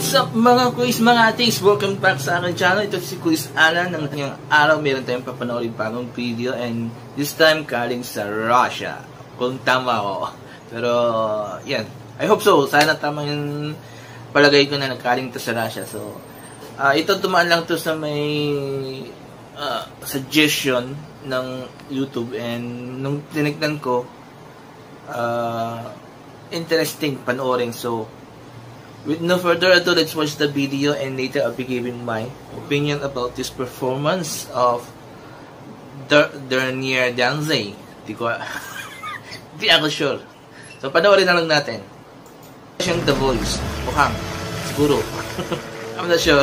What's up mga quiz, mga atis? Welcome back sa aking channel. Ito si Quiz Alan. Ng ngayong araw, meron tayong papanoorin bagong video. And this time, galing sa Russia. Kung tama ako. Pero, yan. I hope so. Sana tama yung palagay ko na nagkaling to sa Russia. So, ito tumaan lang to sa may suggestion ng YouTube. And nung tinignan ko, interesting panoorin. So, with no further ado, let's watch the video and later I'll be giving my opinion about this performance of Dernier Danzey. Di ako sure. So, panoorin na lang natin. Siyang The Voice. Mukhang. Siguro. I'm not sure.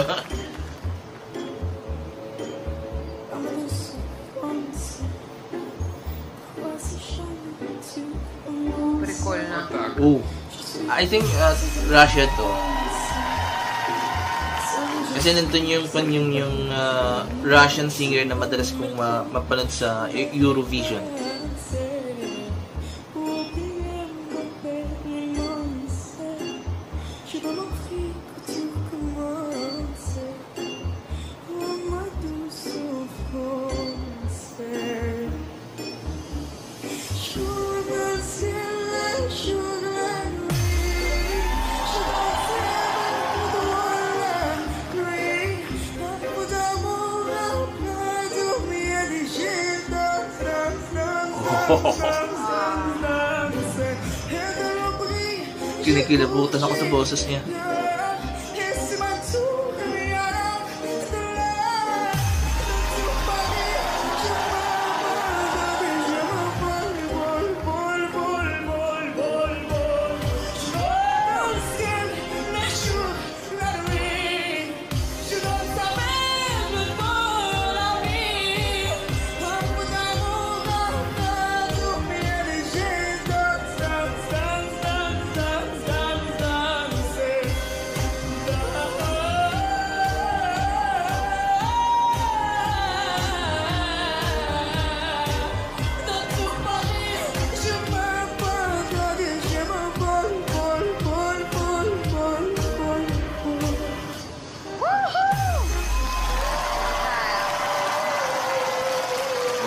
Recall na. Oh. I think Russia to. Kasi nandun yung Russian singer na madalas kong mapanood sa Eurovision. Kinikilabutan ako sa boses niya.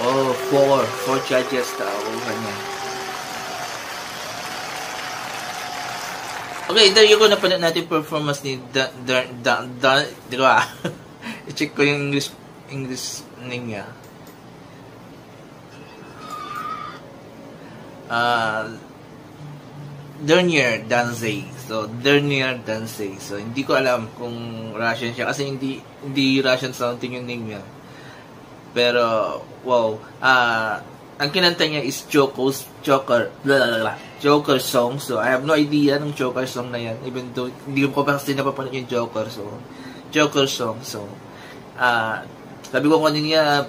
Oh, four judges daw. Okay, there you go. Napanood natin performance ni di ba? I-check ko yung English name niya. Dernier Danzey. So, Dernier Danzey. So, hindi ko alam kung Russian siya kasi hindi Russian sounding yung name niya. Pero, wow. Ang kinanta niya is Joker song. So, I have no idea ng Joker song na yan. Even though, hindi ko pa kasi napapanood yung Joker. So, Joker song. So, sabi ko kanina,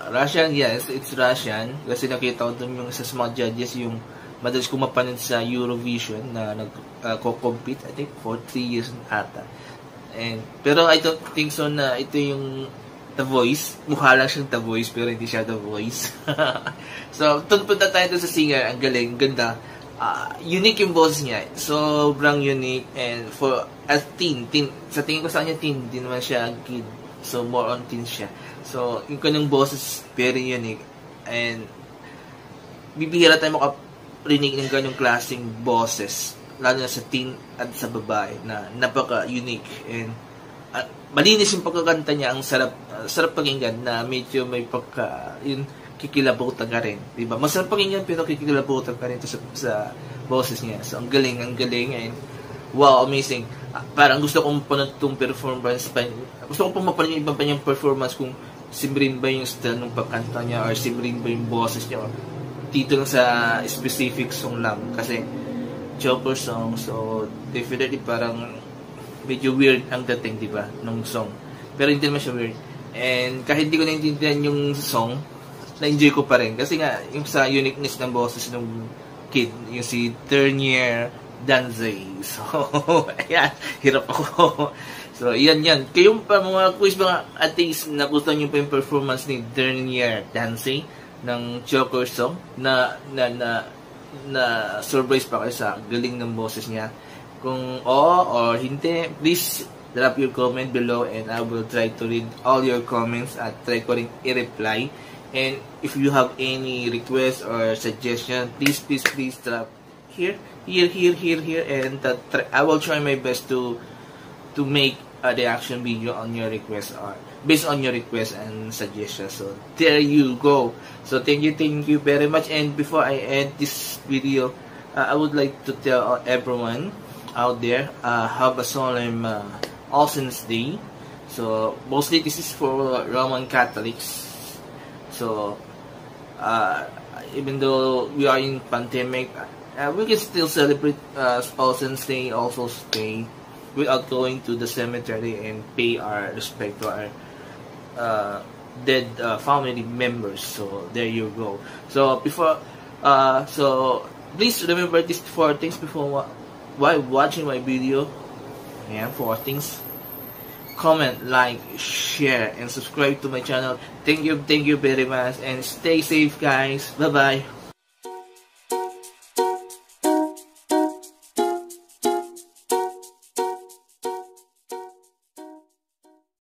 Russian, yes, it's Russian. Kasi nakita ko dun yung isa sa mga judges, yung madalas ko mapanood sa Eurovision na nag-compete, I think, for 3 years ata. Pero I don't think so na ito yung The Voice. Mukha lang siyang The Voice, pero hindi siya The Voice. So, punta tayo sa singer. Ang galing, ganda. Unique yung boses niya. Sobrang unique. And for a teen, sa tingin ko sa kanya teen, hindi naman siya kid. So, more on teen siya. So, yung kanyang boses, very unique. And, bibihira tayo makarinig ng ganyong klaseng boses. Lalo na sa teen at sa babae na napaka-unique. And, malinis yung pagkakanta niya, ang sarap pakinggan na medyo may yun, kikilabutan ka rin, diba? Masarap pakinggan pero kikilabutan ka rin sa boses niya. So, ang galing, and wow, amazing. Parang gusto kong mapanood itong performance pa. Gusto ko pong mapanood yung iba pa niyang performance kung simirin ba yung style ng pagkanta niya or simirin ba yung boses niya or dito lang sa specific song lang. Kasi, Joker song, so definitely parang medyo weird ang dating, di ba, ng song. Pero hindi naman siya weird. And kahit hindi ko naintindihan yung song, na-enjoy ko pa rin. Kasi nga, yung sa uniqueness ng boses ng kid, yung si Dernier Danzey. So, ayan, hirap ako. So, yan. Kayong pa mga quiz, mga atheist, nagustuhan nyo pa yung performance ni Dernier Danzey ng Joker song na surprise pa kayo sa galing ng boses niya. Kung oo or hindi, please drop your comment below and I will try to read all your comments at try ko rin i-reply. And if you have any request or suggestion, please drop here, and I will try my best to make a reaction video on your request or based on your request and suggestions. So there you go. So thank you very much. And before I end this video, I would like to tell everyone out there, have a solemn All Saints Day. So mostly this is for Roman Catholics. So even though we are in pandemic, we can still celebrate All Saints Day, All Souls Day, without going to the cemetery and pay our respect to our dead family members. So there you go. So before, so please remember these 4 things before while watching my video. Yeah, 4 things. Comment, like, share, and subscribe to my channel. Thank you very much, and stay safe, guys. Bye bye.